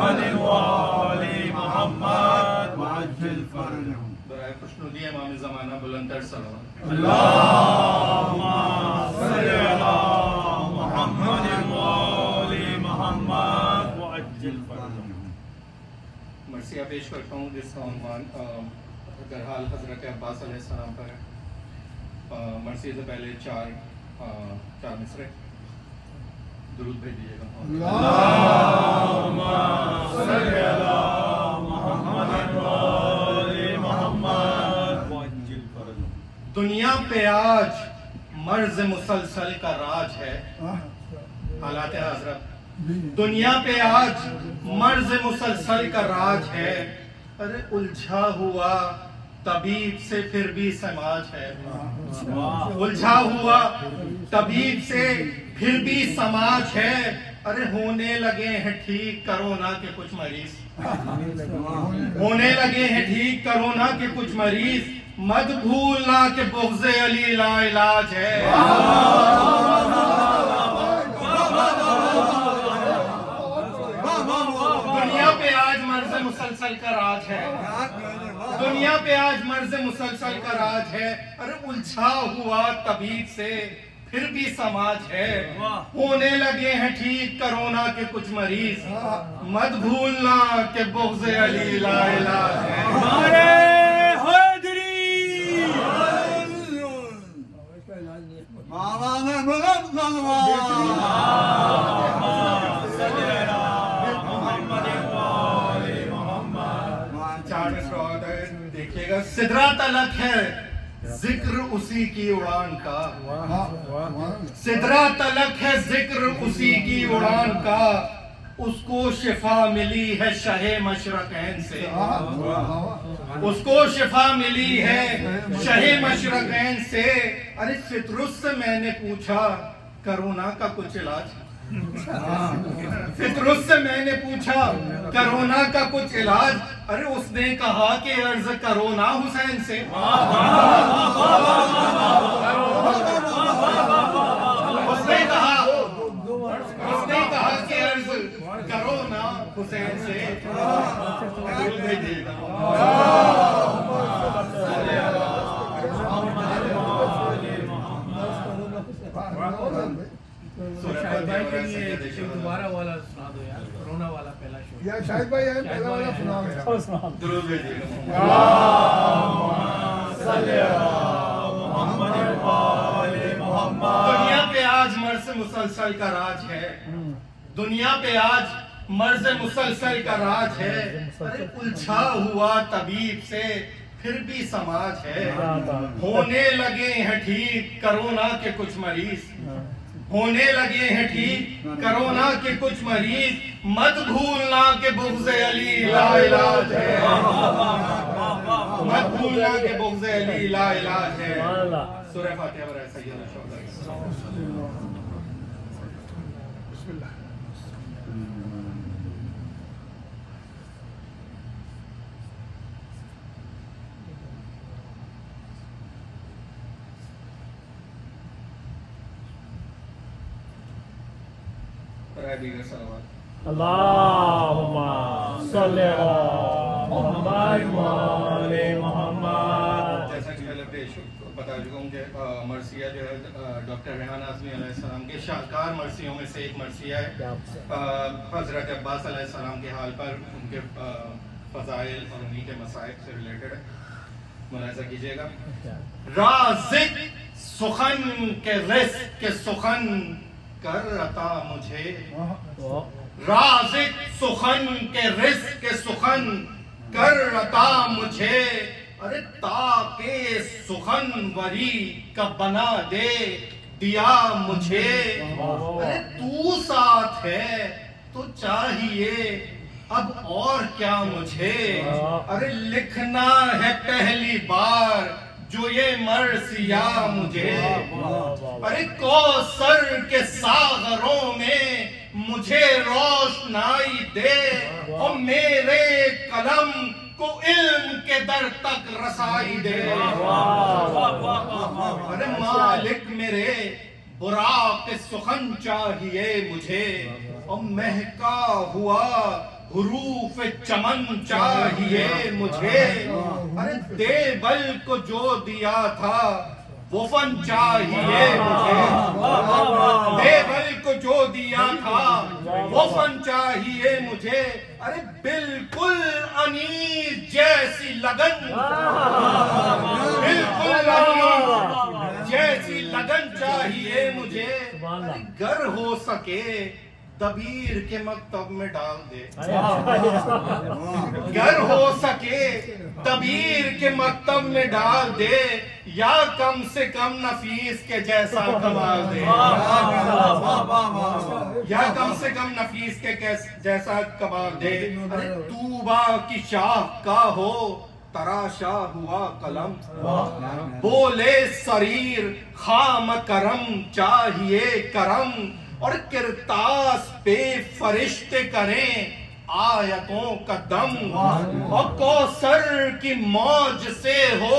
محمد وآل محمد وعجل فرجهم. برائے خوشنودی امام زمانہ بلندر صلوات. اللہم صلی علی محمد وآل محمد وعجل فرجهم. مرثیہ پیش کرتا ہوں جس کا عنوان درحال حضرت عباس علیہ السلام پر ہے. مرثیہ سے پہلے چار مصرے درود بھیج دیجیے گا. اللہم صلی علی محمد وآل محمد وعجل فرجهم. دنیا پہ آج مرض مسلسل کا راج ہے. حالات حضرت دنیا پہ آج مرض مسلسل کا راج ہے. ارے الجھا ہوا طبیب سے پھر بھی سماج ہے. الجھا ہوا طبیب سے پھر بھی سماج ہے. ارے ہونے لگے ہیں ٹھیک کرونا کے کچھ مریض. ہونے لگے ہیں ٹھیک کرونا کے کچھ مریض. مت بھولنا کہ بغض علی لا علاج ہے. دنیا پہ آج مرض مسلسل کا راج ہے. دنیا پہ آج مرض مسلسل کا راج ہے. ارے الجھا ہوا طبیب سے پھر بھی سماج ہے. ہونے لگے ہیں ٹھیک کرونا کے کچھ مریض. مت بھولنا کہ بغض علی لا علاج ہے. دیکھیے گا سدرا تلک ہے ذکر اسی کی اڑان کا. سدرا تلک ہے ذکر اسی کی اڑان کا. اس کو شفا ملی ہے شہ مشرقین سے. اس کو شفا ملی ہے شہ مشرقین سے. ارے فطرس سے میں نے پوچھا کرونا کا کچھ علاج. فطرس سے میں نے پوچھا کرونا کا کچھ علاج. ارے اس نے کہا کہ عرض کرونا حسین سے. اس نے کہا کہ عرض کرونا حسین سے. دوبارہ والا سنا دو یار. کرونا والا پہلا شو یا شاہد بھائی ہے پہلا والا سناؤ. درود بھیجیے گا. اللہم صلی علی محمد وآل محمد. دنیا پہ آج مرض مسلسل کا راج ہے. دنیا پہ آج مرض مسلسل کا راج ہے. ارے الجھا ہوا طبیب سے پھر بھی سماج ہے. ہونے لگے ہیں ٹھیک کرونا کے کچھ مریض. ہونے لگے ہیں ٹھیک کرونا کے کچھ مریض. مت بھولنا کہ بغض علی لا علاج ہے. مت بھولنا کہ بغض علی لا علاج ہے. سورہ فاتحہ برائے سید الشہداء. بسم اللہ. برائے دیگر صلوات. اللہم صلی علی محمد وآل محمد. جیسا کہ پہلے پیش بتا چکا ہوں کہ مرثیہ جو ہے ڈاکٹر ریحان اعظمی علیہ السلام کے شاہکار مرثیوں میں سے ایک مرثیہ ہے. حضرت عباس علیہ السلام کے حال پر ان کے فضائل اور انہی کے مصائب سے ریلیٹڈ ہے. ملاحظہ کیجئے گا. رازق سخن کے رزق کے سخن کر عطا مجھے. رازق سخن کے رزق کے سخن کر عطا مجھے. ارے تاکہ سخن وری کا بنا دے دیا مجھے. ارے تو ساتھ ہے تو چاہیے اب اور کیا مجھے. ارے لکھنا ہے پہلی بار جو یہ مرثیہ مجھے. ارے کوثر کے ساغروں میں مجھے روشنائی دے اور میرے قلم کو علم کے در تک رسائی دے. ارے مالک میرے براق سخن چاہیے مجھے اور مہکا ہوا حروف چمن چاہیے مجھے، ارے دیبل کو جو دیا تھا وہ فن چاہیے مجھے، دیبل کو جو دیا تھا وہ فن چاہیے مجھے، ارے بالکل انیس جیسی لگن، بالکل انیس جیسی لگن چاہیے مجھے، گر ہو سکے دبیر کے مکتب میں ڈال دے، گر ہو سکے دبیر کے مکتب میں ڈال دے، یا کم سے کم نفیس کے جیسا کمال دے، یا کم سے کم نفیس کے جیسا کمال دے، ارے طوبا کی شاخ کا ہو تراشا ہوا قلم، بولے سریر خام کرم چاہیے کرم، اور کرتاس پہ فرشتے کریں آیتوں کا دم، اور کوثر کی موج سے ہو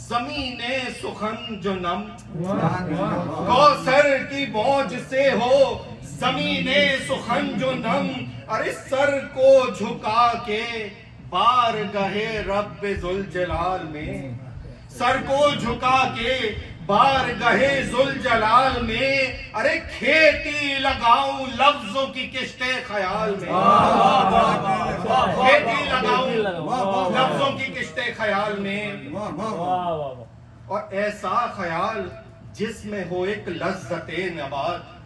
زمین سخن جو نم، کوثر کی موج سے ہو زمین سخن جو نم، ارے سر کو جھکا کے بارگاہ رب ذوالجلال میں، سر کو جھکا کے بارگاہ ذوالجلال میں، ارے کھیتی لگاؤں لفظوں کی کشتے خیال میں، کھیتی لگاؤں لفظوں کی کشتے خیال میں، اور ایسا خیال جس میں ہو ایک لذت نبات،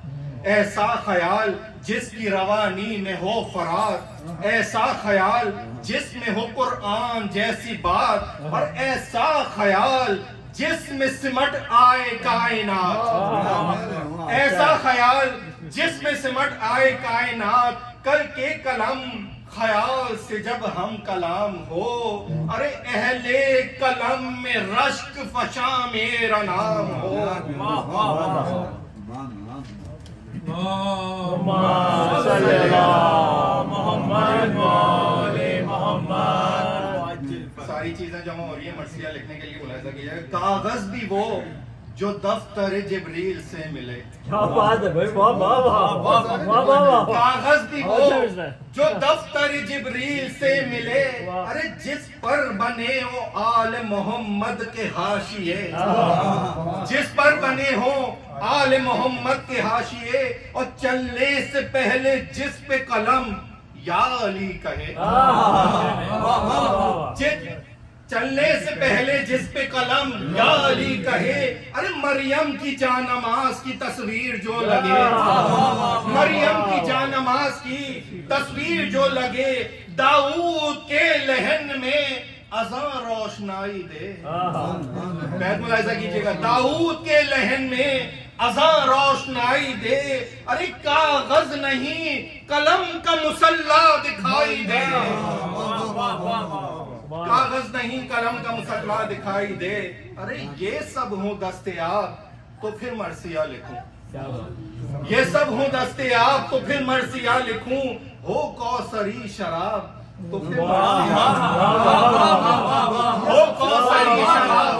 ایسا خیال جس کی روانی میں ہو فرات، ایسا خیال جس میں ہو قرآن جیسی بات، اور ایسا خیال جس میں سمٹ آئے کائنات، ایسا خیال جس میں سمٹ آئے کائنات، کل کے قلم خیال سے جب ہم کلام ہو، ارے اہل قلم میں رشک فشاں میرا نام ہو، صلی اللہ محمد وآل محمد۔ ساری چیزیں جمع ہو رہی ہیں، مرثیہ لکھنے کے لیے ملاحظہ کیا جائے۔ کاغذ بھی وہ جو دفتر جبریل سے ملے، کیا بات ہے بھائی، واہ واہ واہ واہ واہ واہ، کاغذ بھی وہ جو دفتر جبریل سے ملے، ارے جس پر بنے ہو آل محمد کے حاشیے، جس پر بنے ہو آل محمد کے حاشیے، اور چلنے سے پہلے جس پہ قلم یا علی کہے، چلنے سے پہلے جس پہ قلم یا علی کہے، ارے مریم کی جان نماز کی تصویر جو لگے، مریم کی جان نماز کی تصویر جو لگے، داؤد کے لہن میں اذاں روشنائی دے، بیت ملاحظہ کیجئے گا، داؤد کے لہن میں اذاں روشنائی دے، ارے کاغذ نہیں قلم کا مسلح دکھائی دے، کاغذ نہیں قلم کا مسلح دکھائی دے، ارے یہ سب ہوں دستیاب تو پھر مرثیہ لکھوں، یہ سب ہوں دستیاب تو پھر مرثیہ لکھوں، ہو کوثری شراب تو پھر مرثیہ، ہو کوثری شراب،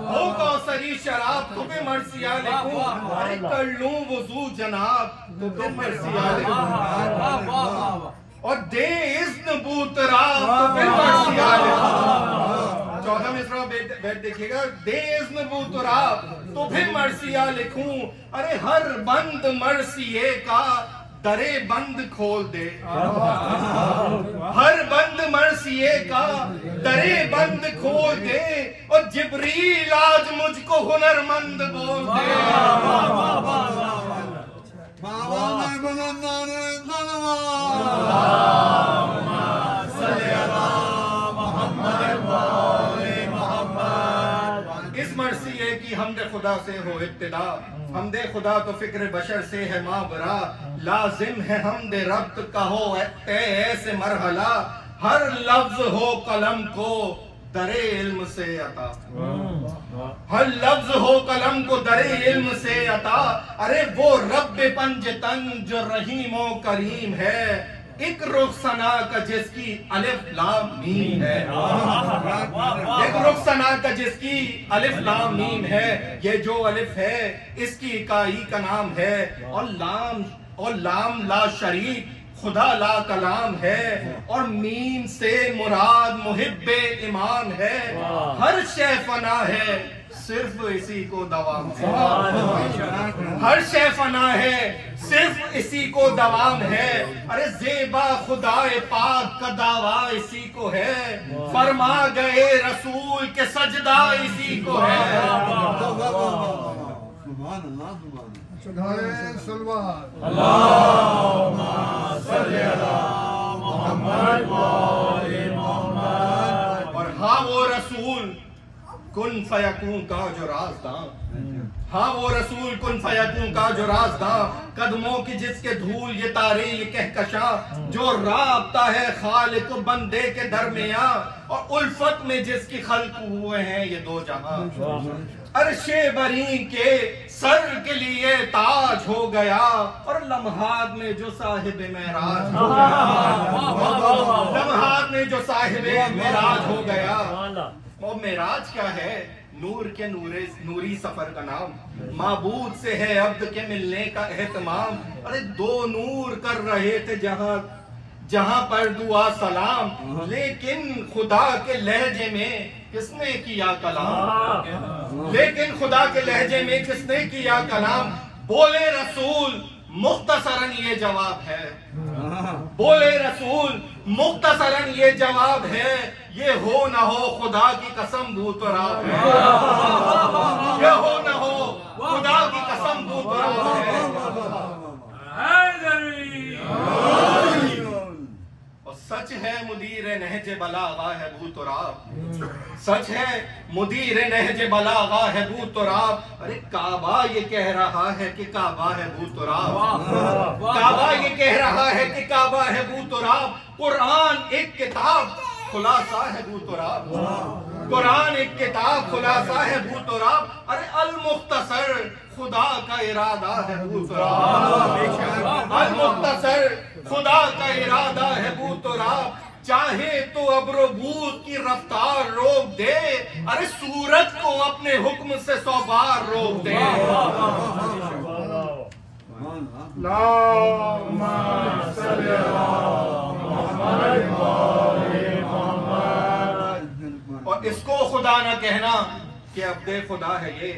ہو کوثری شراب تو پھر مرثیہ لکھوں، ارے کر لوں وضو جناب تو پھر مرثیہ لکھوں، اور دے اذن بوترا تو پھر مرثیہ لکھوں، 14 مصرع بیت دیکھیے گا، دے اذن بوترا تو پھر مرثیہ لکھوں، ارے ہر بند مرثیے کا درے بند کھول دے، ہر بند مرثیے کا درے بند کھول دے، اور جبریل آج مجھ کو ہنرمند بول دے، اس مرثیے کی حمد خدا سے ہو ابتدا، حمد خدا تو فکر بشر سے ہے ماورا، لازم ہے حمد رب کا ہو ایسے مرحلہ، ہر لفظ ہو قلم کو درے علم سے عطا، ہر لفظ ہو قلم کو درے علم سے عطا، ارے وہ رب پنجتن جو رحیم و کریم ہے، ایک رخ ثنا کا جس کی الف لام میم ہے، ایک رخ ثنا کا جس کی الف لام میم ہے، یہ جو الف ہے اس کی اکائی کا نام ہے، اور لام لا شریک خدا لا کلام ہے اور میم سے مراد محب ایمان ہے ہر شے فنا ہے صرف اسی کو دوام ہے ہر شے فنا ہے صرف اسی کو دوام ہے ارے زیبا خدا پاک کا دعویٰ اسی کو ہے فرما گئے رسول کے سجدہ اسی کو ہے چڑھائے سلوات اللہم صلی علی محمد و آل محمد. اور ہاں وہ رسول کن فیکون کا جو رازداں ہاں وہ رسول کن فیکون کا جو رازداں قدموں کی جس کے دھول یہ تارے یہ کہکشاں جو رابطہ ہے خالق و بندے کے درمیان اور الفت میں جس کی خلق ہوئے ہیں یہ دو جہاں عرش بری کے سر کے لیے تاج ہو گیا اور لمحات میں جو صاحب معراج ہو گیا لمحات میں جو صاحب معراج ہو گیا. اور معراج کیا ہے؟ نور کے نوری سفر کا نام معبود سے ہے عبد کے ملنے کا اہتمام ارے دو نور کر رہے تھے جہاں پر دعا سلام لیکن خدا کے لہجے میں کس نے کیا کلام لیکن خدا کے لہجے میں کس نے کیا کلام بولے رسول مختصراً یہ جواب ہے بولے رسول مختصراً یہ جواب ہے یہ ہو نہ ہو خدا کی قسم بھوت و رات ہے یہ ہو نہ ہو خدا کی قسم بھوت و رات ہے. اور سچ ہے مدیر نہج بلاغہ ہے بھوت و رات سچ ہے مدیر نہج بلاغہ ہے بھوت و رات ارے کعبہ یہ کہہ رہا ہے کہ کعبہ ہے بھوت و رات کعبہ یہ کہہ رہا ہے کہ کعبہ ہے بھوت و رات قرآن ایک کتاب خلاصہ ہے بھوت و رات قرآن ایک کتاب خلاصہ ہے بھوت و رات ارے المختصر خدا کا ارادہ ہے بھوت و رات المختصر خدا کا ارادہ ہے بھوت و رات چاہے تو ابر و بھوت کی رفتار روک دے ارے سورج کو اپنے حکم سے 100 بار روک دے. اللہم صلی علی محمد و آل محمد. اور اس کو خدا نہ کہنا کہ عبد خدا ہے یہ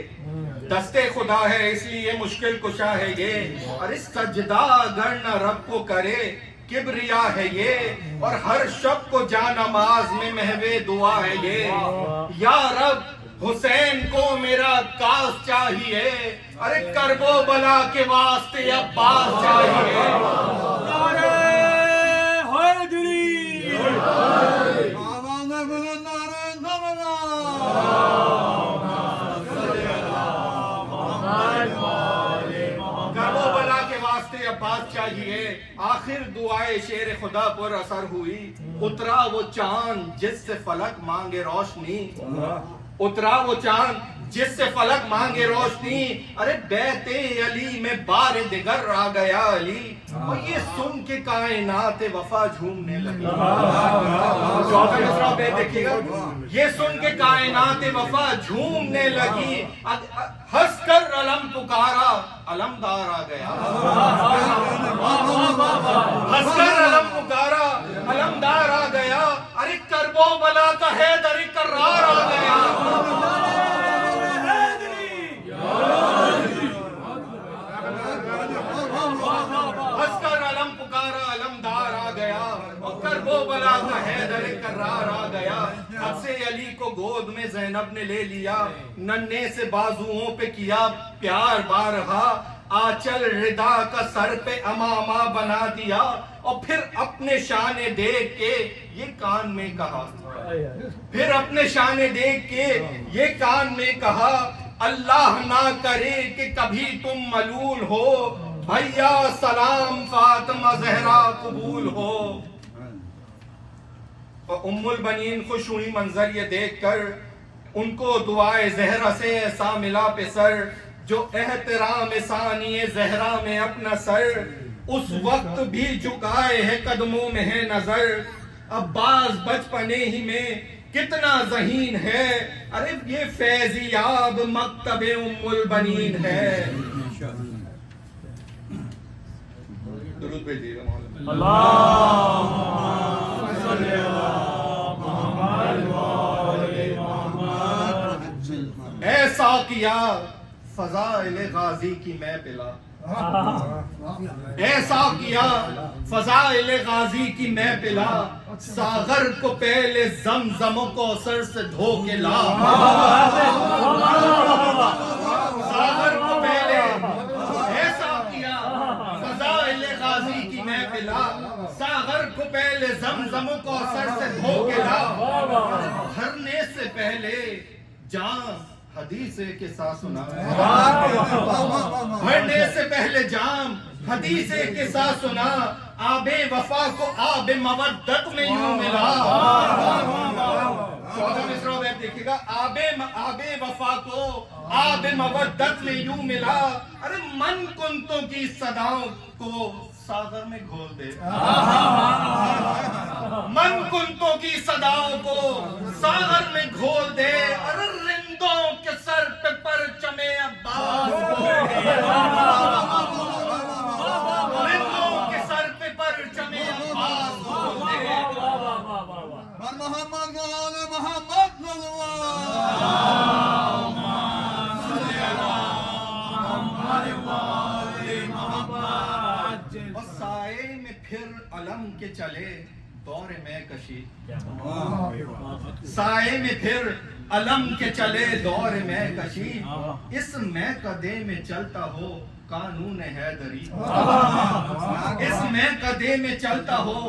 دستے خدا ہے اس لیے مشکل کشا ہے یہ اور اس سجدہ اگر نہ رب کو کرے کبریا ہے یہ اور ہر شب کو جا نماز میں محو دعا ہے یہ یا رب حسین کو میرا کاس چاہیے ارے کرب و بلا کے واسطے عباس چاہیے. عباس چاہیے. آخر دعائے شیر خدا پر اثر ہوئی اترا وہ چاند جس سے فلک مانگے روشنی اترا وہ چاند جس سے فلک مانگے روشنی ارے بیت علی میں بار دیگر آ گیا علی اور یہ سن کے کائنات وفا جھومنے لگی. چوتھا مصرع بیت دیکھیے گا یہ سن کے کائنات وفا جھومنے لگی ہنس کر علم پکارا علمدار آ گیا ہنس کر علم پکارا علمدار آ گیا ارے کرب و بلا کا حیدر کرار آ گیا. ہنس کر علم پکارا علمدار آ گیا اور کرب و بلا کا حیدر کرار آ گیا. اب سے علی کو گود میں زینب نے لے لیا ننھے سے بازوؤں پہ کیا پیار بارہا آچل ردا کا سر پہ امامہ بنا دیا اور پھر اپنے شان دیکھ کے یہ کان میں کہا پھر اپنے شان دیکھ کے یہ کان میں کہا اللہ نہ کرے کہ کبھی تم ملول ہو بھیا سلام فاطمہ زہرا قبول ہو. اور ام البنین خوش ہوئی منظر یہ دیکھ کر ان کو دعائے زہرا سے ایسا ملا پہ سر جو احترام ثانی زہرا میں اپنا سر اس وقت بھی جھکائے ہے قدموں میں ہے نظر. عباس بچپنے ہی میں کتنا ذہین ہے ارے یہ فیضیاب مکتب ام البنین ہے. درود بھیجیے گا مولانا. ایسا کیا فضائل غازی کی میں پلا، ایسا کیا فضائل غازی کی میں پلا، ساغر کو پہلے زمزم و کوثر سے دھو کے لا، ساغر کو پہلے ایسا کیا فضائل غازی کی میں پلا، ساغر کو پہلے زمزم و کوثر سے دھو کے لا، بھرنے سے پہلے جام حدیث کے ساتھ سنا، بھرنے سے پہلے جام حدیث کے ساتھ سنا، آب وفا کو آب مودت میں یوں ملا، 14 مصرعہ بیت دیکھیے گا، آب وفا کو آب مودت میں یوں ملا، ارے من کنتوں کی صداؤں کو ساغر میں گھول دے، من کنتوں کی صداؤں کو ساغر میں گھول دے، ارے رندوں کے سر پہ پرچم عباس گھول دے، رندوں کے سر پہ پرچم عباس گھول دے، محمد محمد اور سائے میں پھر علم کے چلے دور میں کشی، سائے میں پھر علم کے چلے دور میں کشی، اس میں قدے میں چلتا ہو قانون حیدری، اس میں قدے میں چلتا ہو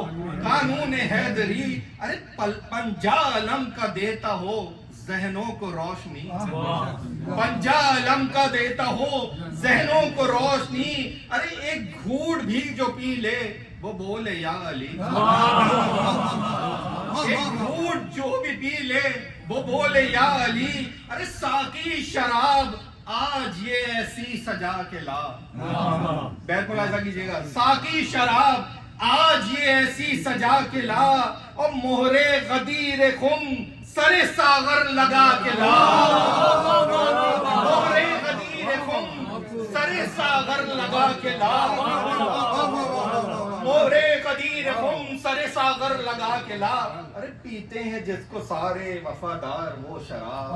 قانون حیدری، ارے پنجا علم کا دیتا ہو ذہنوں کو روشنی، پنجا علم کا دیتا ہو ذہنوں کو روشنی، ارے ایک گھوٹ بھی جو پی لے وہ بولے یا علی، ایک گھوٹ جو بھی پی لے وہ بولے یا علی، ارے ساقی شراب آج یہ ایسی سجا کے لا، بیت ملاحظہ کیجئے گا، ساقی شراب آج یہ ایسی سجا کے لا، اور مہر غدیر خم سر ساغر لگا کے لا، مہر غدیر خم سر ساغر لگا کے لا، مہر غدیر خم سر ساغر لگا کے لا، ارے پیتے ہیں جس کو سارے وفادار وہ شراب،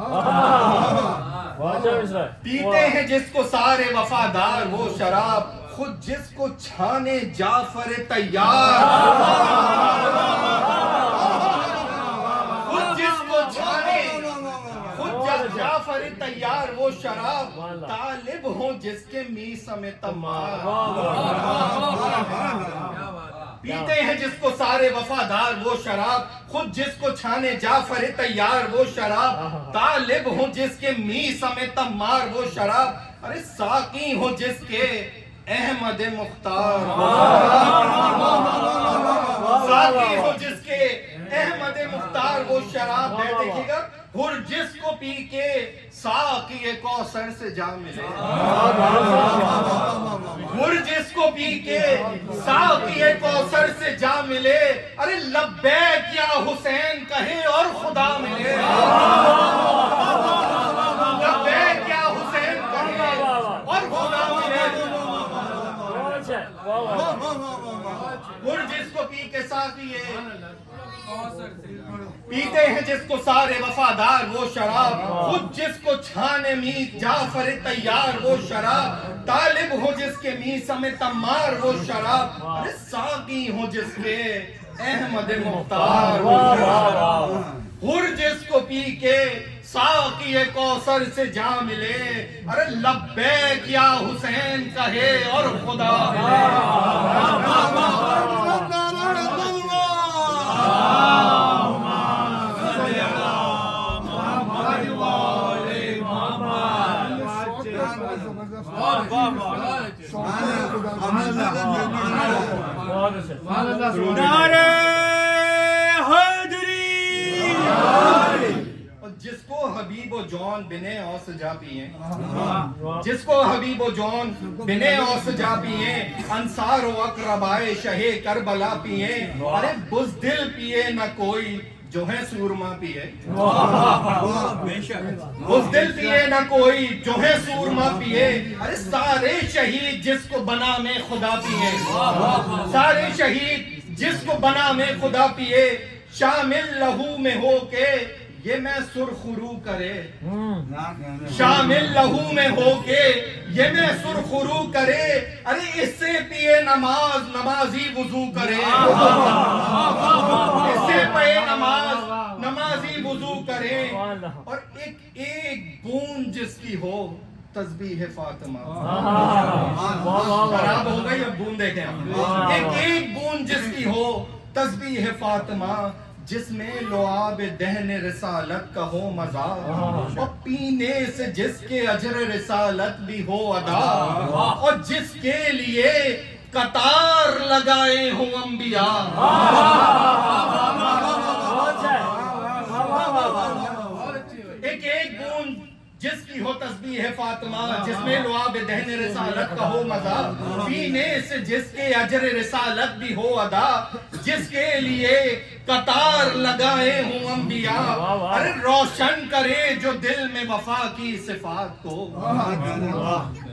پیتے ہیں جس کو سارے وفادار وہ شراب، خود جس کو چھانے جعفر تیار، خود جس کو چھانے خود جعفر تیار وہ شراب، طالب ہوں جس کے میس میں تمار، پیتے ہیں جس کو سارے وفادار وہ شراب، خود جس کو چھانے جعفر تیار وہ شراب، طالب ہوں جس کے میس میں تمار وہ شراب، ارے ساقی ہوں جس کے احمد مختار، ساقی ہو جس کے احمد مختار وہ شراب ہے، دیکھیے گا، ہر جس کو پی کے ساقی کوثر سے جا ملے، ہر جس کو پی کے ساقی کوثر سے جا ملے، ارے لبیک یا حسین کہے اور خدا ملے، لبیک یا حسین کہے اور خدا ملے، ہر جس کو پی کے ساقی پیتے ہیں جس کو سارے وفادار وہ شراب، خود جس کو چھانے میت جعفر تیار وہ شراب، طالب ہو جس کے میس میں تمار وہ شراب، ارے ساقی ہو جس کے احمد مختار وہ شراب، ہر جس کو پی کے ساقی کوثر سے جا ملے، ارے لبیک یا حسین کہے اور خدا نعرہ حیدری، جس کو حبیب و جون بنے اوس جا پیئے، جس کو حبیب و جون بنے اوس جا پیئے، انصار و اقربائے شہ کربلا پیئے، ارے بزدل پیئے نہ کوئی جو ہے سورما پیے اس دل پیے نہ کوئی جو ہے سورما پیے ارے سارے شہید جس کو بنا میں خدا پیے سارے شہید جس کو بنا میں خدا پیے شامل لہو میں ہو کے یہ میں سرخرو کرے شامل لہو میں ہو کے یہ میں سرخرو کرے ارے اس سے پیے نماز نمازی وضو کرے اس سے پیے نماز نمازی وضو کرے اور ایک بوند جس کی ہو تسبیح فاطمہ خراب ہو گئی اب بوند دیکھیں ایک بوند جس کی ہو تسبیح فاطمہ جس میں لعاب دہن رسالت کا ہو مزہ اور پینے سے جس کے اجر رسالت بھی ہو ادا اور جس کے لیے قطار لگائے ہوں انبیاء ایک بوند جس کی ہو تسبیح فاطمہ جس میں لعاب دہن رسالت کا ہو مزہ پینے سے جس کے اجر رسالت بھی ہو ادا جس کے لیے قطار لگائے ہوں انبیاء ارے روشن کرے جو دل میں وفا کی صفات کو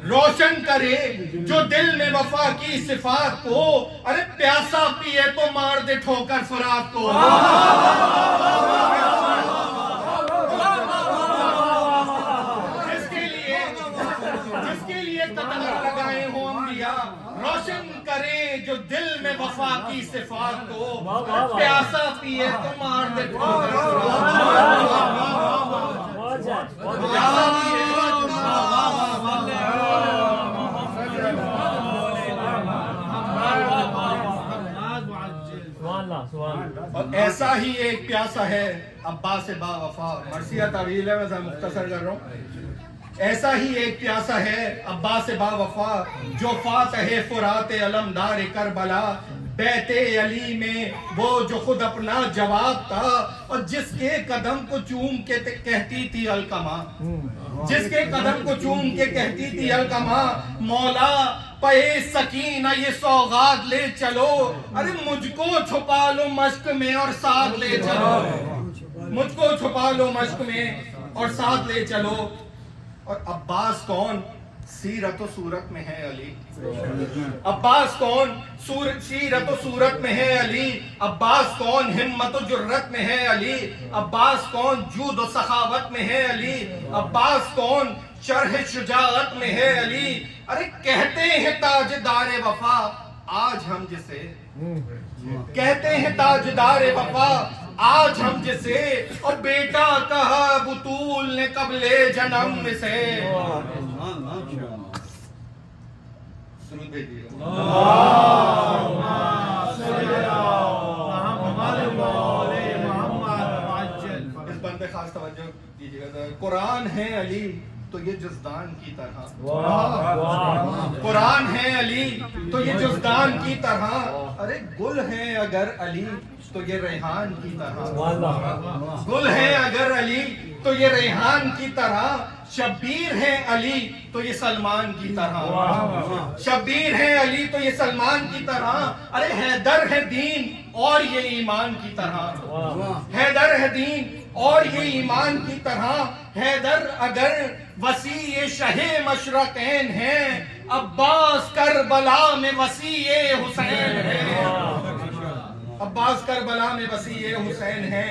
روشن کرے جو دل میں وفا کی صفات کو ارے پیاسا پیے تو مار دے ٹھوکر فرات کو روشن کرے جو دل میں وفا کی صفات کو پیاسا پیے تو مار دے اور ایسا ہی ایک پیاسا ہے عباس با وفا مرثیہ طویل ہے میں مختصر کر رہا ہوں ایسا ہی ایک پیاسا ہے عباس با وفا جو فاتح فرات علمدار کربلا بیت علی میں وہ جو خود اپنا جواب تھا اور جس کے قدم کو چوم کے کہتی تھی القما جس کے قدم کو چوم کے کہتی تھی القما مولا پے سکینہ یہ سوغات لے چلو ارے مجھ کو چھپا لو مشق میں اور ساتھ لے چلو مجھ کو چھپا لو مشق میں اور ساتھ لے چلو اور عباس کون سیرت و صورت میں ہے علی عباس کون سیرت و صورت میں ہے علی عباس کون ہمت و جرت میں ہے علی عباس کون جود و سخاوت میں ہے علی عباس کون شرح شجاعت میں ہے علی ارے کہتے ہیں تاجدار وفا آج ہم جسے کہتے ہیں تاجدار وفا آج ہم جسے اور بیٹا کہا بطول نے قبل جنم سے اس بند پہ خاص توجہ دیجیے گا قرآن ہے علی تو یہ جزدان کی طرح قرآن ہے علی تو یہ جزدان کی طرح ارے گل ہے اگر علی تو یہ ریحان کی طرح گل ہے اگر علی تو یہ ریحان کی طرح شبیر ہے علی تو یہ سلمان کی طرح شبیر ہے علی تو یہ سلمان کی طرح ارے حیدر ہے دین اور یہ ایمان کی طرح حیدر ہے دین اور یہ ایمان کی طرح حیدر اگر وسیع شہ مشرقین ہے عباس کربلا میں وسیع حسین ہے عباس کربلا میں وسیع حسین ہے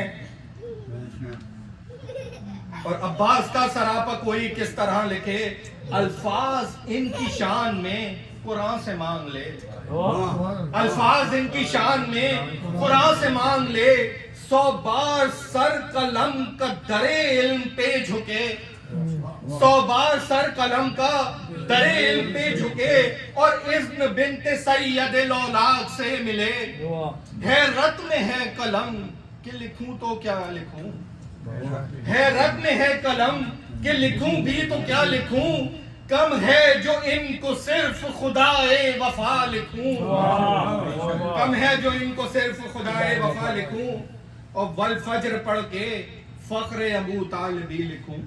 اور عباس کا سراپا کوئی کس طرح لکھے الفاظ ان کی شان میں قرآن سے مانگ لے الفاظ ان کی شان میں قرآن سے مانگ لے 100 بار سر قلم کا در علم پہ جھکے 100 بار سر قلم کا در علم پہ جھکے اور اذن بنت سید لولاک سے ملے حیرت میں ہے قلم کہ لکھوں تو کیا لکھوں حیرت میں ہے قلم کہ لکھوں بھی تو کیا لکھوں کم ہے جو ان کو صرف خدائے وفا لکھوں کم ہے جو ان کو صرف خدائے وفا لکھوں اور والفجر پڑھ کے فخر ابو طالبی لکھوں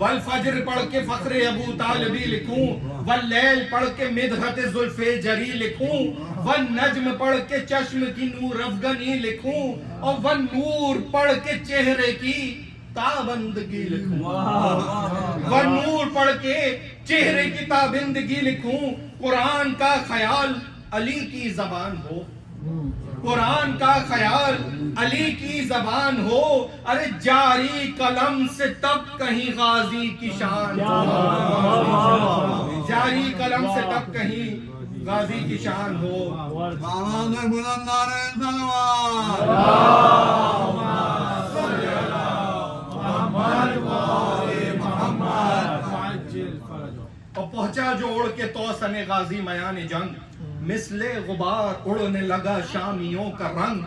والفجر پڑھ کے فخر ابو طالبی لکھوں، واللیل پڑھ کے مدحت زلف جری لکھوں، والنجم پڑھ کے چشم کی نور افغنی لکھوں، اور والنور پڑھ کے چہرے کی تابندگی لکھوں، والنور پڑھ کے چہرے کی تابندگی لکھوں۔ قرآن کا خیال علی کی زبان ہو، قرآن کا خیال علی کی زبان ہو، ارے جاری قلم سے تب کہیں غازی کی شان ہو، جاری قلم سے تب کہیں غازی کی شان ہو۔ آواز بلند نعرہ تکبیر۔ اور پہنچا جو اڑ کے توسن غازی میان جنگ، مثل غبار اڑنے لگا شامیوں کا رنگ،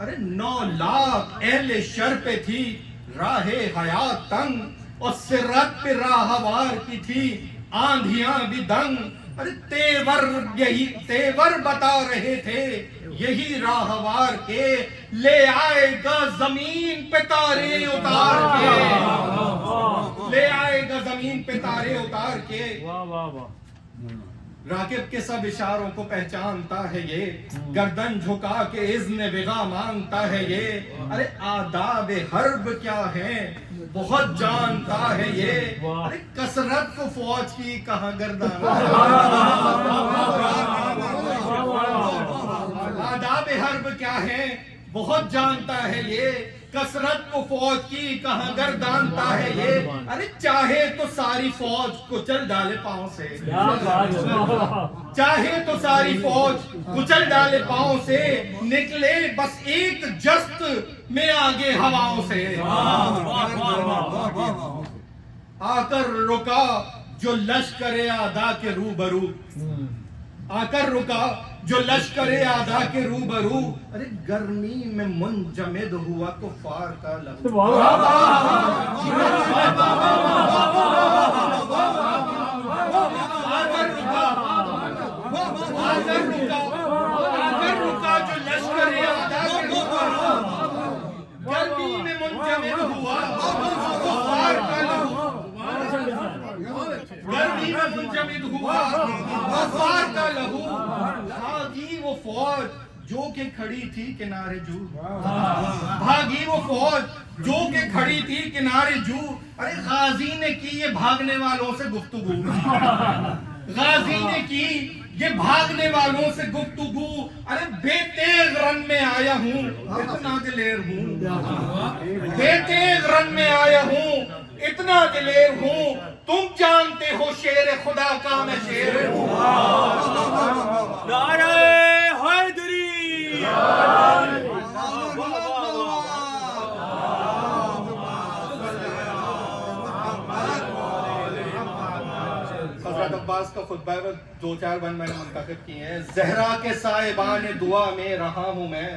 ارے 9 لاکھ اہل شر پہ تھی راہ حیات تنگ، اور سرت پہ راہوار کی تھی آندھیاں بھی دنگ، ارے تیور بتا رہے تھے یہی راہوار کے، لے آئے گا زمین پہ تارے اتار کے، لے آئے گا زمین پہ تارے اتار کے۔ راکب کے سب اشاروں کو پہچانتا ہے یہ، گردن جھکا کے اذن وغا مانگتا ہے یہ، ارے آداب حرب کیا ہے بہت جانتا ہے یہ، ارے کثرت کو فوج کی کہاں گردان، آداب حرب کیا ہے بہت جانتا ہے یہ، کثرت کو فوج کی کہاں گردانتا ہے یہ، ارے چاہے تو ساری فوج کچل ڈالے پاؤں سے، چاہے تو ساری فوج کچل ڈالے پاؤں سے، نکلے بس ایک جست میں آگے ہواؤں سے، آ کر رکا جو لشکر اعداء کے روبرو، آ کر رکا جو لشکر اعداء کے روبرو، ارے گرمی میں منجمد ہوا کفار کا لہو، آ کر رکا جو لشکر اعداء کے روبرو، گرمی میں منجمد ہوا کفار کا لہو، گرمی میں منجمد ہوا کفار کا لہو، بھاگی وہ فوج جو کہ کھڑی تھی کنارے جو، بھاگی وہ فوج جو کہ کھڑی تھی کنارے جو، ارے غازی نے کی یہ بھاگنے والوں سے گفتگو، غازی نے کی یہ بھاگنے والوں سے گفتگو، ارے بے تیغ رن میں آیا ہوں اتنا دلیر ہوں، بے تیغ رن میں آیا ہوں اتنا دلیر ہوں، تم جانتے ہو شیر خدا کا میں شیر ہوں، نعرہ حیدری، حضرت عباس کا خطبہ ہے، 2-4 بند میں نے منتخب کیے ہیں۔ زہرا کے سائبان دعا میں رہا ہوں میں،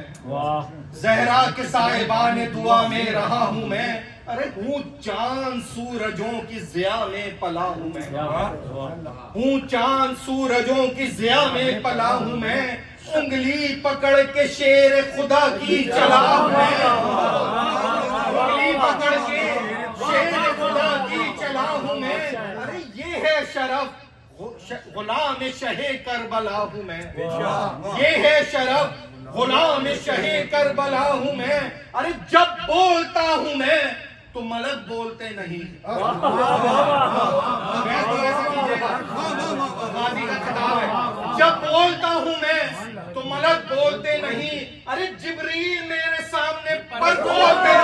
زہرا کے سائبان دعا میں رہا ہوں میں، ارے ہوں چاند سورجوں کی ضیاء میں پلا ہوں میں، ہوں چاند سورجوں کی ضیاء میں پلا ہوں میں، انگلی پکڑ کے شیر خدا کی چلا ہوں میں، انگلی پکڑ کے شیر خدا کی چلا ہوں میں، ارے یہ ہے شرف غلام شہ کربلا ہوں میں، یہ ہے شرف غلام شہ کربلا ہوں میں، ارے جب بولتا ہوں میں تو ملک بولتے نہیں، جب بولتا ہوں میں تو ملک بولتے نہیں، ارے جبریل میرے سامنے پر بولتے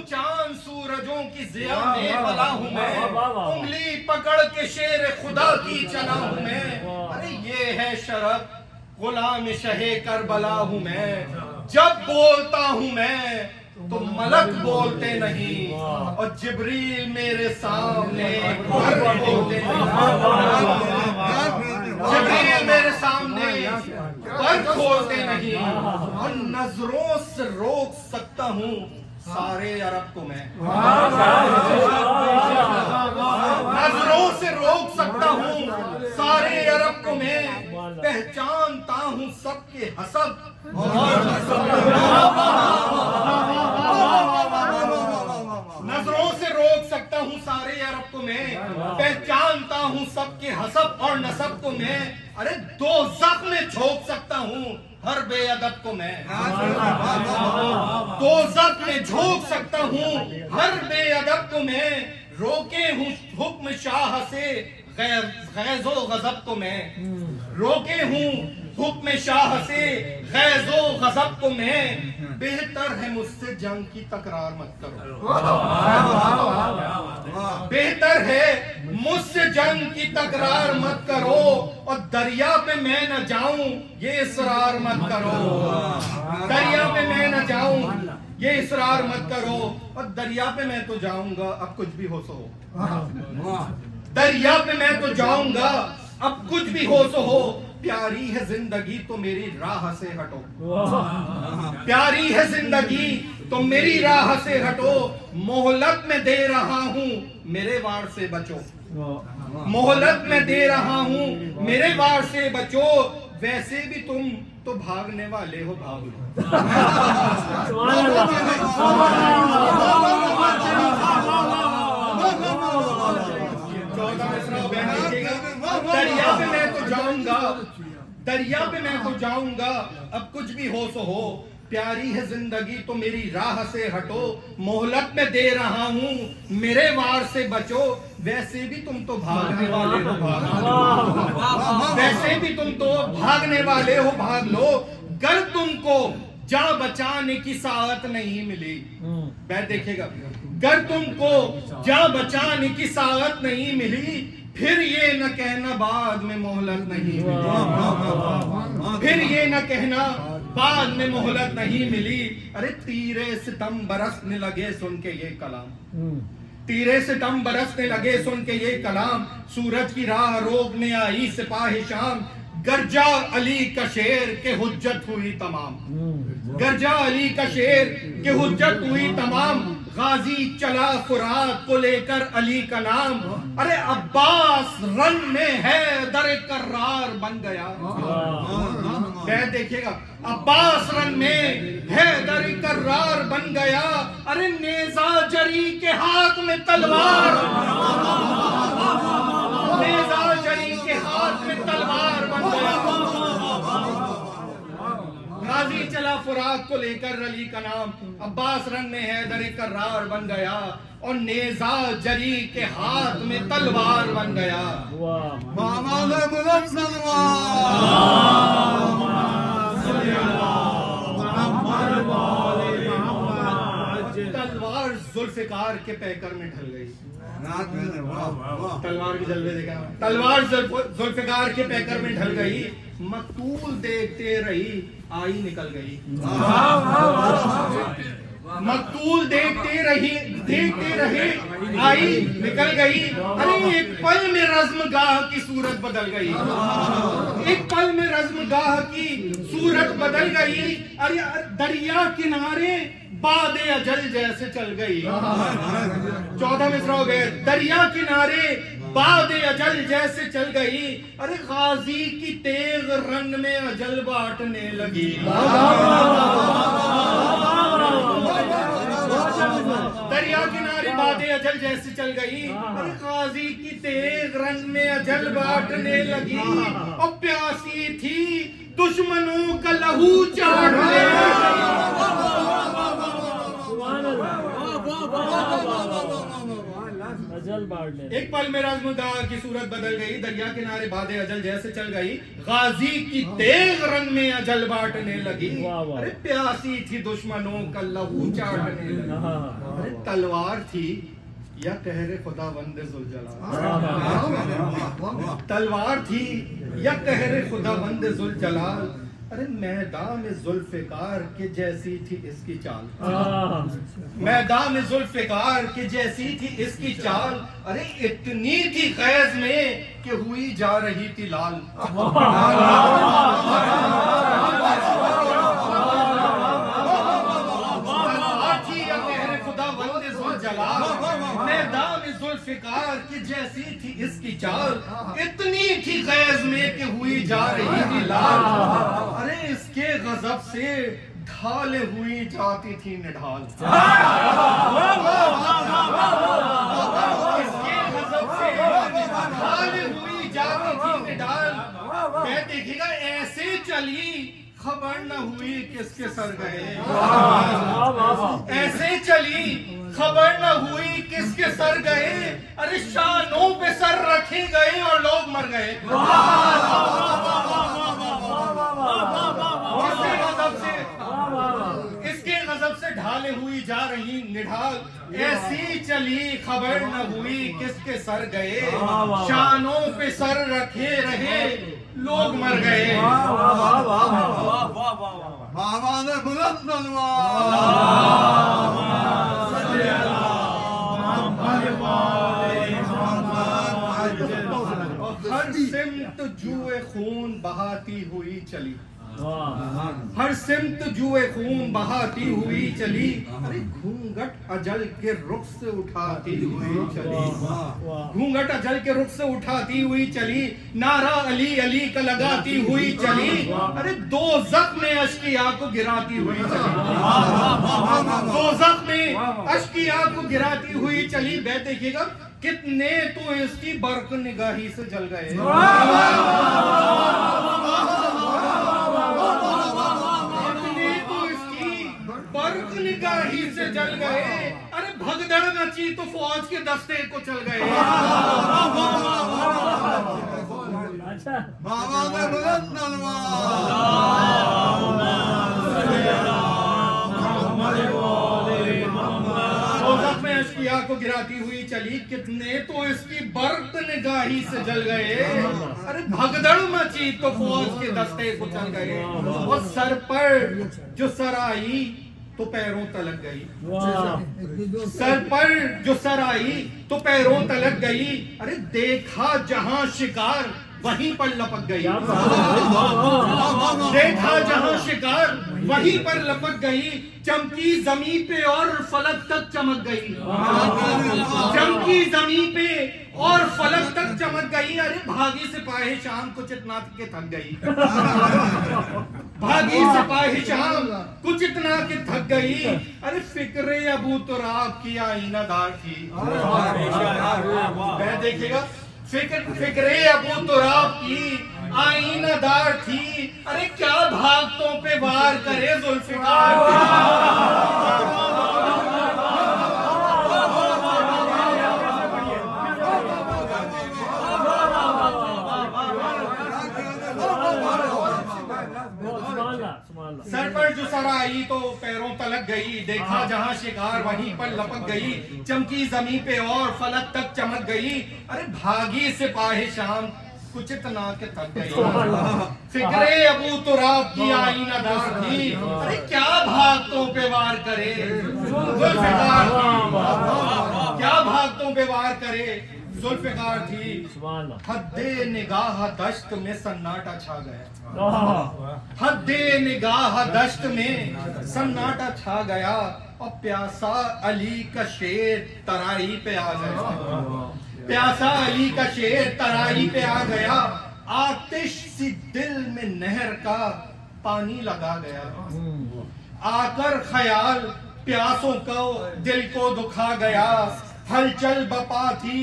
چاند سورجوں کی ضیاء میں پلا ہوں میں، انگلی پکڑ کے شیر خدا کی چلا ہوں میں، ارے یہ ہے شرف غلام شہ کربلا ہوں میں، جب بولتا ہوں میں تو ملک بولتے نہیں، اور جبریل میرے سامنے پر بولتے نہیں، جبریل میرے سامنے پر کھولتے نہیں، اور نظروں سے روک سکتا ہوں سارے عرب کو میں، نظروں سے روک سکتا ہوں سارے عرب کو میں، حسب نظروں سے روک سکتا ہوں سارے عرب کو میں پہچانتا ہوں سب کے حسب اور نسب کو میں ارے دوزخ میں جھونک سکتا ہوں ہر بے ادب کو میں دوزخ میں جھونک سکتا ہوں ہر بے ادب کو میں روکے ہوں حکم شاہ سے غیظ و غضب کو میں روکے ہوں حکم شاہ سے غیظ و غضب کو میں بہتر ہے مجھ سے جنگ کی تکرار مت کرو بہتر ہے مجھ سے جنگ کی تکرار مت کرو اور دریا پہ میں نہ جاؤں یہ اصرار مت کرو دریا پہ میں نہ جاؤں یہ اصرار مت کرو اور دریا پہ میں تو جاؤں گا اب کچھ بھی ہو سو دریا پہ میں تو جاؤں گا اب کچھ بھی ہو سو ہو پیاری ہے زندگی تو میری راہ سے ہٹو پیاری ہے زندگی تو میری راہ سے ہٹو مہلت میں دے رہا ہوں میرے وار سے بچو مہلت میں دے رہا ہوں میرے وار سے بچو ویسے بھی تم تو بھاگنے والے ہو بھاگ دریا پہ میں تو جاؤں گا دریا پہ میں تو جاؤں گا اب کچھ بھی ہو سو ہو پیاری ہے زندگی تو میری راہ سے ہٹو مہلت میں دے رہا ہوں میرے وار سے بچو ویسے بھی تم تو بھاگنے والے ہو بھاگ ویسے بھی تم تو بھاگنے والے ہو بھاگ لو گر تم کو جاں بچانے کی ساعت نہیں ملی بیٹھ دیکھے گا گر تم کو جاں بچانے کی ساعت نہیں ملی پھر یہ نہ کہنا بعد میں مہلت نہیں ملی پھر یہ نہ کہنا بعد میں مہلت نہیں ملی ارے تیرے ستم برسنے لگے سن کے یہ کلام تیرے ستم برسنے لگے سن کے یہ کلام سورج کی راہ روکنے آئی سپاہ شام گرجا علی کا شیر کہ حجت ہوئی تمام گرجا علی کا شیر کہ حجت ہوئی تمام غازی چلا فرات کو لے کر علی کا نام ارے عباس رن میں ہے در کرار بن گیا دیکھیے گا عباس رن میں ہے در کرار بن گیا ارے نیزہ جری کے ہاتھ میں تلوار نیزہ جری کے ہاتھ میں تلوار بن گیا غازی چلا فرات کو لے کر علی کا نام عباس رن میں ہے در کرار بن گیا اور نیزہ جری کے ہاتھ میں تلوار بن گیا محمد بلند سلمان تلوار ذوالفقار کے پیکر میں ڈھل گئی تلوار کے جلوے دیکھا تلوار ذوالفقار کے پیکر میں ڈھل گئی مقتول دیکھتے رہی آئی نکل گئی مقتول دیکھتے رہے آئی نکل گئی ارے ایک پل میں رزم گاہ کی صورت بدل گئی ایک پل میں رزم گاہ کی صورت بدل گئی ارے دریا کنارے باد اجل جیسے چل گئی 14 مصرع ہو گئے دریا کنارے باد اجل جیسے چل گئی ارے غازی کی تیغ رن میں اجل بانٹنے لگی دریا کنارے باد اجل جیسے چل گئی ارے غازی کی تیغ رن میں اجل بانٹنے لگی اور پیاسی تھی دشمنوں کا لہو چاٹنے ایک پل میں رزم گاہ کی صورت بدل گئی دریا کنارے باد اجل جیسے چل گئی غازی کی تیغ رن میں اجل بانٹنے لگی ارے پیاسی تھی دشمنوں کا لہو چاٹنے لگی ارے تلوار تھی یا قہر خداوند ذوالجلال تلوار تھی یا قہر خداوند ذوالجلال ارے میدان ذوالفقار کے جیسی تھی اس کی چال میدان ذوالفقار کے جیسی تھی اس کی چال ارے اتنی تھی خیز میں کہ ہوئی جا رہی تھی لال میدان ذوالفقار کی جیسی تھی اس کی چال، اتنی تھی غیظ میں کہ ہوئی جا رہی تھی لال، ارے اس کے غضب سے ڈھالے ہوئی جاتی تھی نڈھال، اس کے غضب سے ڈھالے ہوئی جاتی تھی نڈھال، میں دیکھے گا ایسے چلی خبر نہ ہوئی کس کے سر گئے، ایسے چلی خبر نہ ہوئی کس کے سر گئے، ارے شانوں پہ سر رکھے گئے اور لوگ مر گئے، اس کے غضب سے ڈھالے ہوئی جا رہی نڈھال، ایسی چلی خبر نہ ہوئی کس کے سر گئے، شانوں پہ سر رکھے رہے لوگ مر گئے، ماما نے بلند تلوار، ہر سمت جوئے خون بہاتی ہوئی چلی، ہر سمت جوئے خون بہاتی ہوئی چلی، ارے گھونگھٹ اجل کے رخ سے اٹھاتی ہوئی چلی، گھونگھٹ اجل کے رخ سے اٹھاتی ہوئی چلی، نعرہ علی علی کا لگاتی ہوئی چلی، ارے دوزخ میں اشقیاء کو گراتی ہوئی چلی، دوزخ میں اشقیاء کو گراتی ہوئی چلی، بے دیکھیے گا کتنے تو اس کی برق نگاہی سے جل گئے، برق نگاہی سے جل گئے، ارے بھگدڑ مچی تو فوج کے دستے کو چل گئے، ماما نے بلند تلوار، دوزخ میں اشقیاء کو گراتی ہوئی چلی، کتنے تو اس کی برق نگاہی سے جل گئے، ارے بھگدڑ مچی تو فوج کے دستے کو چل گئے، اور سر پر جو سر آئی تو پیروں تلک گئی، سر پر جو سر آئی تو پیروں تلک گئی، ارے دیکھا جہاں شکار وہیں پر لپک گئی، دیکھا جہاں شکار وہیں پر لپک گئی، چمکی زمین پہ اور فلک تک چمک گئی، چمکی زمین پہ اور فلک تک چمک گئی، ارے بھاگی سپاہی شام کچھ اتنا کہ تھک گئی، بھاگی سپاہی شام کچھ اتنا کہ تھک گئی، ارے فکر ابو تراب کی آئینہ دار تھی، میں دیکھے گا فکر ابو تراب کی آئینہ دار تھی، ارے کیا بھاگتوں پہ وار کرے ذوالفقار، سر پر جو سر آئی تو پیروں تلک گئی، دیکھا جہاں شکار وہیں پر لپک گئی، چمکی زمین پہ اور فلک تک چمک گئی، ارے بھاگی سپاہی شام کچھ اتنا کہ تھک گئی، فکر ابو تراب کی آئینہ دار تھی، ارے کیا بھاگتوں پہ وار کرے ذوالفقار تھی، کیا بھاگتوں پہ وار کرے ذوالفقار تھی، حد نگاہ دشت میں سناٹا چھا گیا، حد نگاہ دشت میں سناٹا چھا گیا، اور پیاسا علی کا شیر ترائی پہ آ گیا، پیاسا علی کا شیر ترائی پہ آ گیا، آتش سی دل میں نہر کا پانی لگا گیا، آ کر خیال پیاسوں کو دل کو دکھا گیا، ہلچل بپا تھی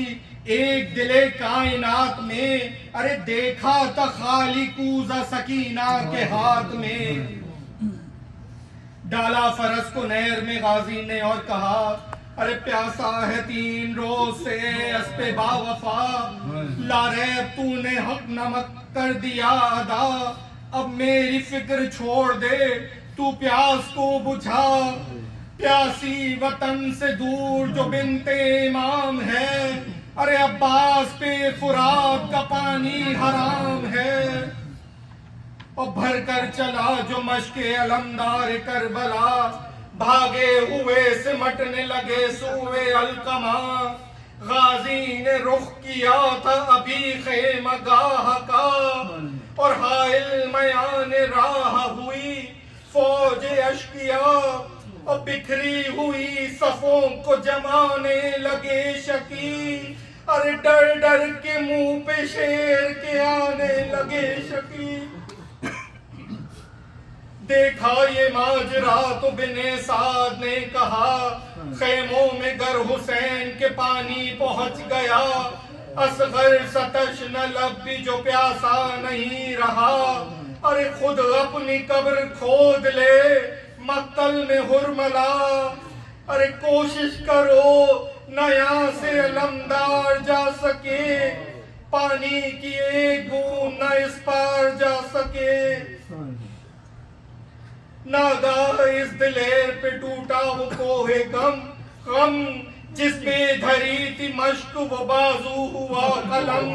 ایک دل کائنات میں، ارے دیکھا تھا خالق اوزا سکینہ کے ہاتھ میں، ڈالا فرس کو نہر میں غازی نے اور کہا، ارے پیاسا ہے 3 روز سے اسپِ با وفا، لاریب تو نے حق نمک کر دیا ادا، اب میری فکر چھوڑ دے تو پیاس کو بجھا، پیاسی وطن سے دور جو بنت امام ہے، ارے عباس پہ فرات کا پانی حرام ہے، اور بھر کر چلا جو مشق علمدار کربلا، بھاگے ہوئے سمٹنے لگے سوئے القما، غازی نے رخ کیا تھا ابھی خیمہ گاہ کا، اور حائل میان راہ ہوئی فوج اشقیاء، اور بکھری ہوئی صفوں کو جمانے لگے شکی، ارے ڈر ڈر کے منہ پہ شیر کے آنے لگے شکیب، دیکھا یہ ماجرا تو بن سعد نے کہا خیموں میں گر حسین کے پانی پہنچ گیا، اصغر ستش نہ لب بھی جو پیاسا نہیں رہا، ارے خود اپنی قبر کھود لے مقتل میں ہرملا، ارے کوشش کرو نہ یہاں سے علمدار جا سکے، پانی کی ایک بوند نہ اس پار جا سکے، ناگاہ اس دلیر پہ ٹوٹا وہ کوہ غم، جس پہ دھری تھی مشق وہ بازو ہوا قلم،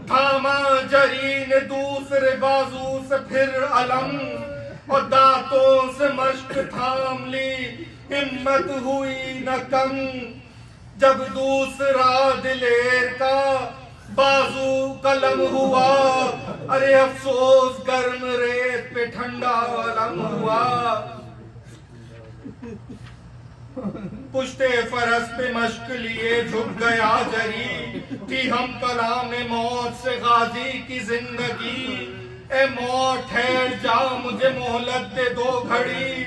تھاما جری نے دوسرے بازو سے پھر علم، اور دانتوں سے مشق تھام لی ہمت ہوئی نہ کم، جب دوسرا دلیر کا بازو قلم ہوا، ارے افسوس گرم ریت پہ ٹھنڈا علم ہوا، پشتے فرس پہ مشق لیے جھک گیا جری، تھی ہم کلام موت سے غازی کی زندگی، اے موت ٹھہر جا مجھے مہلت دے دو گھڑی،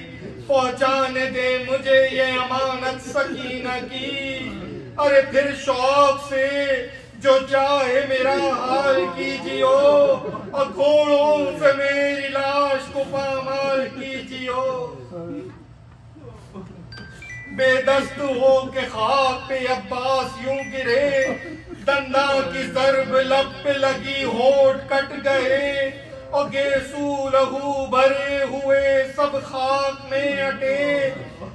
پہنچانے دے مجھے یہ امانت سکینہ کی، ارے پھر شوق سے جو چاہے میرا حال کیجیو، اور گھوڑوں سے میری لاش کو پامال کیجیو، بے دست ہو کے خاک پہ عباس یوں گرے، دنداں کی ضرب لب پہ لگی ہونٹ کٹ گئے، اور گیسو لہو بھرے ہوئے سب خاک میں اٹے،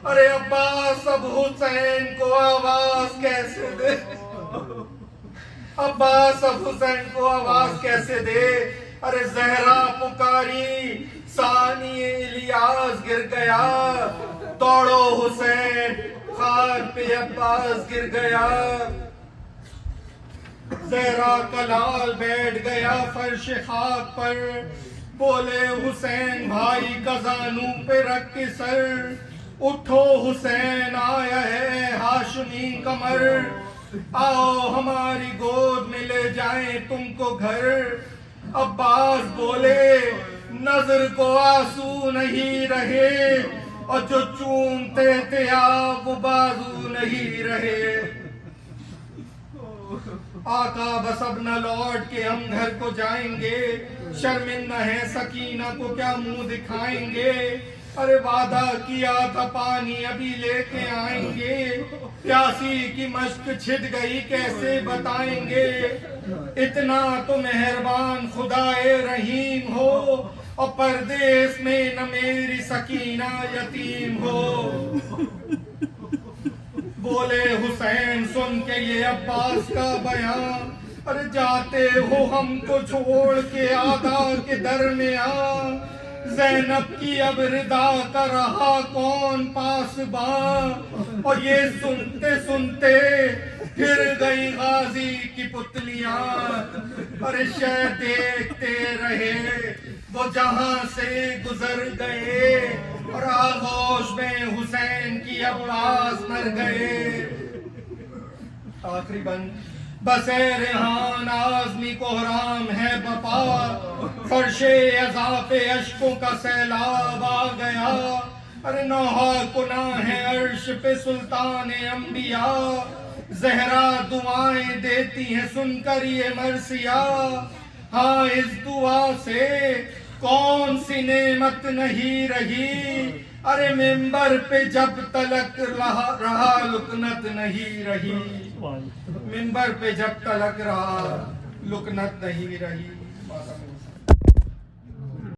ارے عباس اب حسین کو آواز کیسے دے، عباس اب حسین کو آواز کیسے دے، ارے زہرا پکاری ثانی الیاس گر گیا، دوڑو حسین خاک پہ عباس گر گیا، زہرا کا لال بیٹھ گیا فرش خاک پر، بولے حسین بھائی کا زانوں پہ رکھ کے سر، اٹھو حسین آیا ہے ہاشمی قمر، آؤ ہماری گود میں لے جائیں تم کو گھر، عباس بولے نظر کو آنسو نہیں رہے، اور جو چومتے تھے آپ وہ بازو نہیں رہے، آقا بس اب نہ لوٹ کے ہم گھر کو جائیں گے، شرمندہ ہے سکینہ کو کیا منہ دکھائیں گے، ارے وعدہ کیا تھا پانی ابھی لے کے آئیں گے، پیاسی کی مشق چھٹ گئی کیسے بتائیں گے، اتنا تو مہربان خدائے رحیم ہو، اور پردیس میں نہ میری سکینہ یتیم ہو، بولے حسین سن کے یہ عباس کا بیان، ارے جاتے ہو ہم کو چھوڑ کے آدھا کے درمیان، زینب کی اب ردا کا رہا کون پاسباں، اور یہ سنتے سنتے پھر گئی غازی کی پتلیاں، ارے شہ دیکھتے رہے وہ جہاں سے گزر گئے، اور آغوش میں حسین کی عباس مر گئے، آخری بند، بسے ریحان آزمی کو حرام ہے بپا، فرش عذاب اشکوں کا سیلاب آ گیا، ارے نوحہ گناہ ہے عرش پہ سلطان انبیاء، زہرا دعائیں دیتی ہیں سن کر یہ مرثیہ، ہاں اس دعا سے کون سی نعمت نہیں رہی، ارے ممبر پہ جب تلک رہا لکنت نہیں رہی، ممبر پہ جب تلک رہا لکنت نہیں رہی۔